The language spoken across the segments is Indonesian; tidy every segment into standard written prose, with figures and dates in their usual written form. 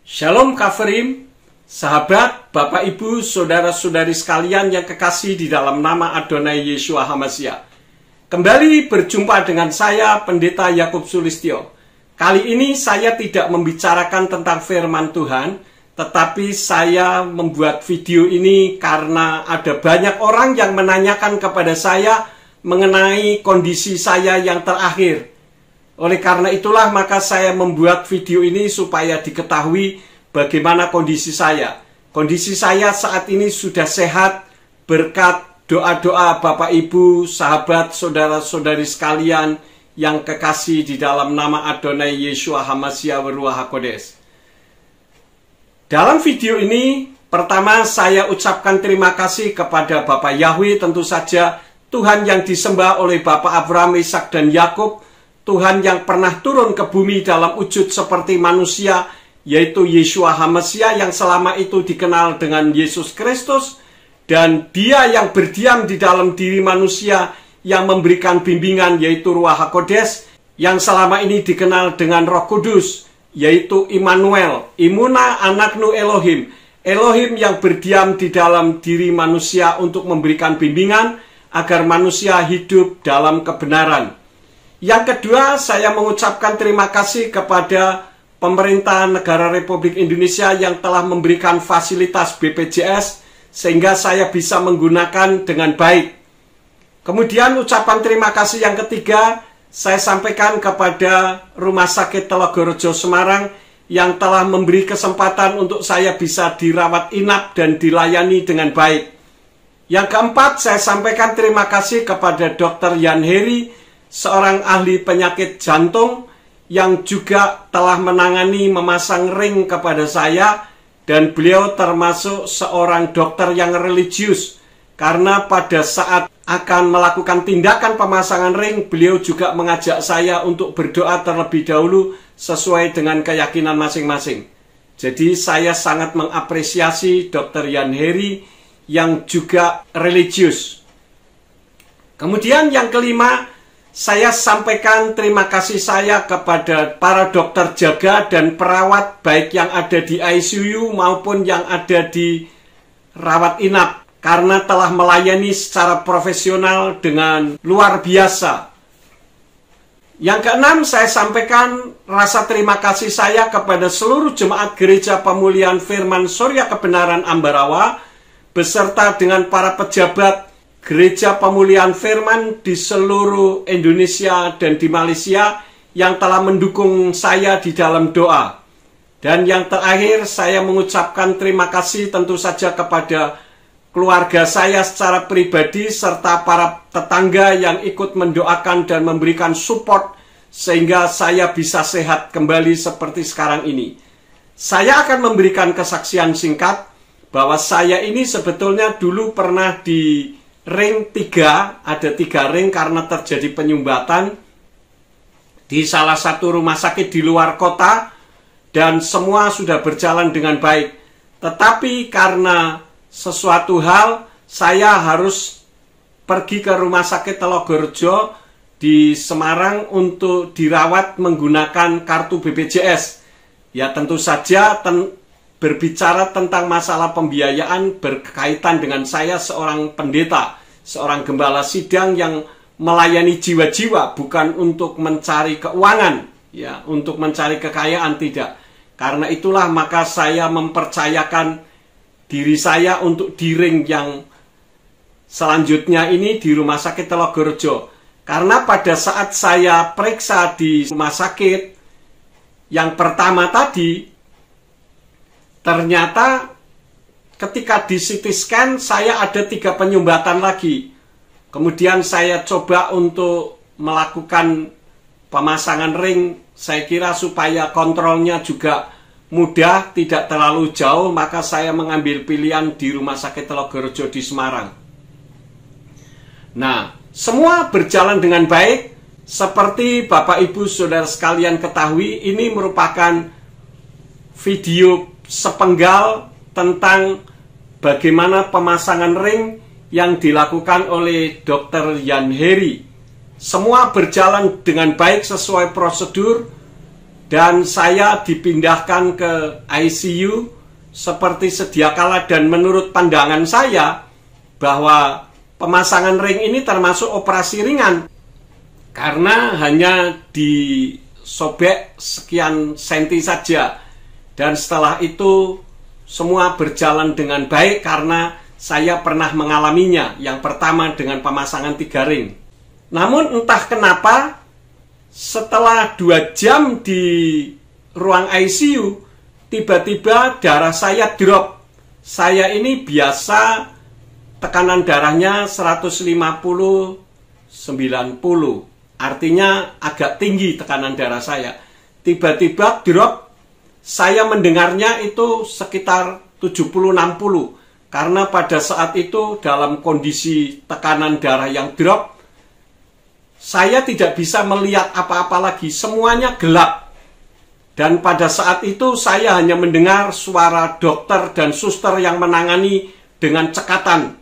Shalom Kafirim, sahabat, Bapak Ibu, saudara-saudari sekalian yang kekasih di dalam nama Adonai Yeshua HaMashiach. Kembali berjumpa dengan saya, Pendeta Yakub Sulistyo. Kali ini saya tidak membicarakan tentang firman Tuhan, tetapi saya membuat video ini karena ada banyak orang yang menanyakan kepada saya mengenai kondisi saya yang terakhir. Oleh karena itulah maka saya membuat video ini supaya diketahui bagaimana kondisi saya. Kondisi saya saat ini sudah sehat berkat doa-doa Bapak Ibu, sahabat, saudara-saudari sekalian yang kekasih di dalam nama Adonai Yeshua HaMashiach Ruach HaKodesh. Dalam video ini, pertama saya ucapkan terima kasih kepada Bapak Yahweh, tentu saja Tuhan yang disembah oleh Bapak Abraham, Ishak, dan Yakub, Tuhan yang pernah turun ke bumi dalam wujud seperti manusia, yaitu Yeshua HaMashiach yang selama itu dikenal dengan Yesus Kristus, dan Dia yang berdiam di dalam diri manusia yang memberikan bimbingan, yaitu Ruach HaKodesh, yang selama ini dikenal dengan Roh Kudus, yaitu Immanuel, Imuna Anaknu Elohim, Elohim yang berdiam di dalam diri manusia untuk memberikan bimbingan agar manusia hidup dalam kebenaran. Yang kedua, saya mengucapkan terima kasih kepada pemerintah negara Republik Indonesia yang telah memberikan fasilitas BPJS sehingga saya bisa menggunakan dengan baik. Kemudian ucapan terima kasih yang ketiga, saya sampaikan kepada Rumah Sakit Telogorejo Semarang yang telah memberi kesempatan untuk saya bisa dirawat inap dan dilayani dengan baik. Yang keempat, saya sampaikan terima kasih kepada Dr. Yan Heri, seorang ahli penyakit jantung yang juga telah menangani memasang ring kepada saya, dan beliau termasuk seorang dokter yang religius karena pada saat akan melakukan tindakan pemasangan ring, beliau juga mengajak saya untuk berdoa terlebih dahulu sesuai dengan keyakinan masing-masing. Jadi saya sangat mengapresiasi Dr. Yan Heri yang juga religius. Kemudian yang kelima, saya sampaikan terima kasih saya kepada para dokter jaga dan perawat baik yang ada di ICU maupun yang ada di rawat inap karena telah melayani secara profesional dengan luar biasa. Yang keenam, saya sampaikan rasa terima kasih saya kepada seluruh jemaat Gereja Pemulihan Firman Surya Kebenaran Ambarawa beserta dengan para pejabat Gereja Pemulihan Firman di seluruh Indonesia dan di Malaysia yang telah mendukung saya di dalam doa. Dan yang terakhir, saya mengucapkan terima kasih tentu saja kepada keluarga saya secara pribadi serta para tetangga yang ikut mendoakan dan memberikan support sehingga saya bisa sehat kembali seperti sekarang ini. Saya akan memberikan kesaksian singkat bahwa saya ini sebetulnya dulu pernah di ring 3, ada 3 ring karena terjadi penyumbatan di salah satu rumah sakit di luar kota dan semua sudah berjalan dengan baik. Tetapi karena sesuatu hal saya harus pergi ke rumah sakit Telogorejo di Semarang untuk dirawat menggunakan kartu BPJS. Ya tentu saja berbicara tentang masalah pembiayaan berkaitan dengan saya seorang pendeta, seorang gembala sidang yang melayani jiwa-jiwa, bukan untuk mencari keuangan, ya, untuk mencari kekayaan, tidak. Karena itulah maka saya mempercayakan diri saya untuk di ring yang selanjutnya ini di Rumah Sakit Telogorejo. Karena pada saat saya periksa di rumah sakit yang pertama tadi, ternyata ketika di CT scan saya ada 3 penyumbatan lagi. Kemudian saya coba untuk melakukan pemasangan ring, saya kira supaya kontrolnya juga mudah, tidak terlalu jauh, maka saya mengambil pilihan di Rumah Sakit Telogorejo di Semarang. Nah, semua berjalan dengan baik. Seperti Bapak Ibu Saudara sekalian ketahui, ini merupakan video sepenggal tentang bagaimana pemasangan ring yang dilakukan oleh Dr. Yan Heri. Semua berjalan dengan baik sesuai prosedur dan saya dipindahkan ke ICU seperti sedia kala, dan menurut pandangan saya bahwa pemasangan ring ini termasuk operasi ringan karena hanya disobek sekian senti saja, dan setelah itu semua berjalan dengan baik karena saya pernah mengalaminya, yang pertama dengan pemasangan 3 ring. Namun entah kenapa setelah 2 jam di ruang ICU, tiba-tiba darah saya drop. Saya ini biasa tekanan darahnya 150/90. Artinya agak tinggi tekanan darah saya. Tiba-tiba drop, saya mendengarnya itu sekitar 70/60. Karena pada saat itu dalam kondisi tekanan darah yang drop, saya tidak bisa melihat apa-apa lagi. Semuanya gelap. Dan pada saat itu saya hanya mendengar suara dokter dan suster yang menangani dengan cekatan.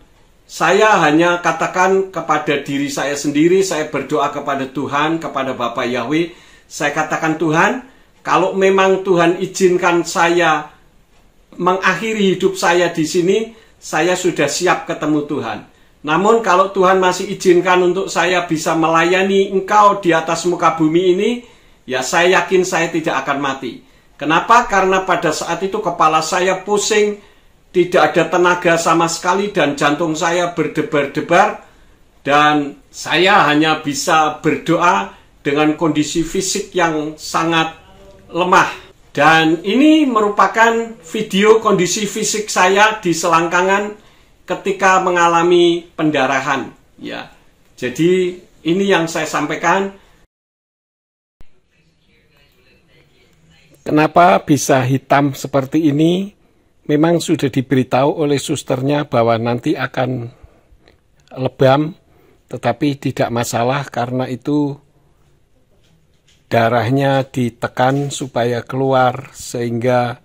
Saya hanya katakan kepada diri saya sendiri, saya berdoa kepada Tuhan, kepada Bapak Yahweh. Saya katakan, Tuhan, kalau memang Tuhan izinkan saya mengakhiri hidup saya di sini, saya sudah siap ketemu Tuhan. Namun kalau Tuhan masih izinkan untuk saya bisa melayani Engkau di atas muka bumi ini, ya saya yakin saya tidak akan mati. Kenapa? Karena pada saat itu kepala saya pusing, tidak ada tenaga sama sekali, dan jantung saya berdebar-debar, dan saya hanya bisa berdoa dengan kondisi fisik yang sangat lemah. Dan ini merupakan video kondisi fisik saya di selangkangan ketika mengalami pendarahan. Ya, jadi ini yang saya sampaikan. Kenapa bisa hitam seperti ini? Memang sudah diberitahu oleh susternya bahwa nanti akan lebam, tetapi tidak masalah karena itu darahnya ditekan supaya keluar sehingga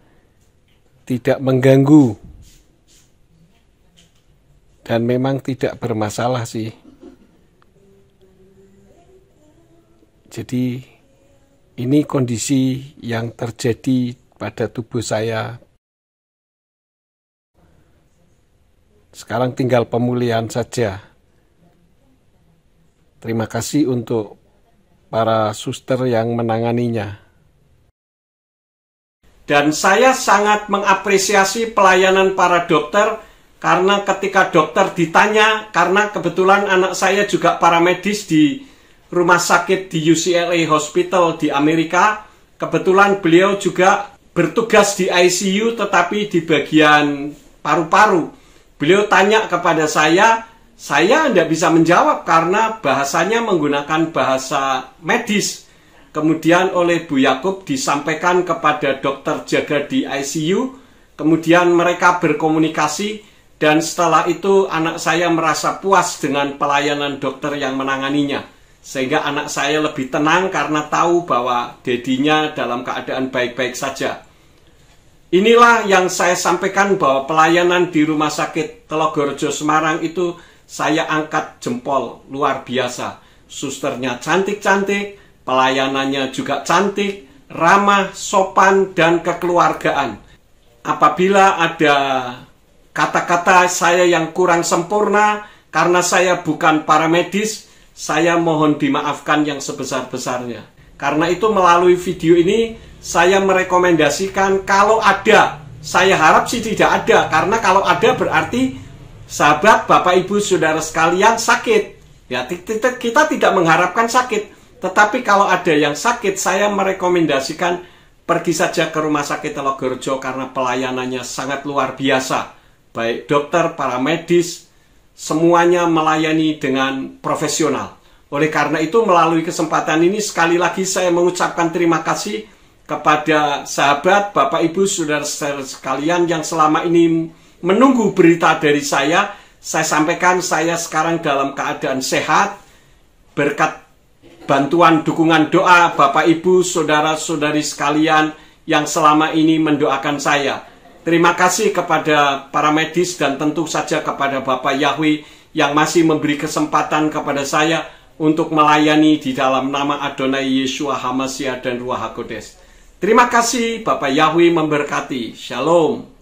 tidak mengganggu. Dan memang tidak bermasalah sih. Jadi ini kondisi yang terjadi pada tubuh saya. Sekarang tinggal pemulihan saja. Terima kasih untuk para suster yang menanganinya. Dan saya sangat mengapresiasi pelayanan para dokter, karena ketika dokter ditanya, karena kebetulan anak saya juga paramedis di rumah sakit di UCLA Hospital di Amerika. Kebetulan beliau juga bertugas di ICU tetapi di bagian paru-paru. Beliau tanya kepada saya tidak bisa menjawab karena bahasanya menggunakan bahasa medis. Kemudian oleh Bu Yakub disampaikan kepada dokter jaga di ICU, kemudian mereka berkomunikasi, dan setelah itu anak saya merasa puas dengan pelayanan dokter yang menanganinya. Sehingga anak saya lebih tenang karena tahu bahwa dedinya dalam keadaan baik-baik saja. Inilah yang saya sampaikan, bahwa pelayanan di Rumah Sakit Telogorjo Semarang itu saya angkat jempol, luar biasa. Susternya cantik-cantik, pelayanannya juga cantik, ramah, sopan, dan kekeluargaan. Apabila ada kata-kata saya yang kurang sempurna karena saya bukan paramedis, saya mohon dimaafkan yang sebesar-besarnya. Karena itu melalui video ini saya merekomendasikan kalau ada, saya harap sih tidak ada, karena kalau ada berarti sahabat, Bapak, Ibu, Saudara sekalian sakit. Ya, kita tidak mengharapkan sakit, tetapi kalau ada yang sakit, saya merekomendasikan pergi saja ke Rumah Sakit Telogorjo karena pelayanannya sangat luar biasa. Baik dokter, para medis, semuanya melayani dengan profesional. Oleh karena itu, melalui kesempatan ini sekali lagi saya mengucapkan terima kasih kepada sahabat, Bapak, Ibu, Saudara sekalian yang selama ini menunggu berita dari saya. Saya sampaikan saya sekarang dalam keadaan sehat berkat bantuan dukungan doa Bapak, Ibu, Saudara-saudari sekalian yang selama ini mendoakan saya. Terima kasih kepada para medis dan tentu saja kepada Bapak Yahweh yang masih memberi kesempatan kepada saya untuk melayani di dalam nama Adonai Yeshua HaMashiach dan Ruach HaKodes. Terima kasih, Bapak Yahweh memberkati. Shalom.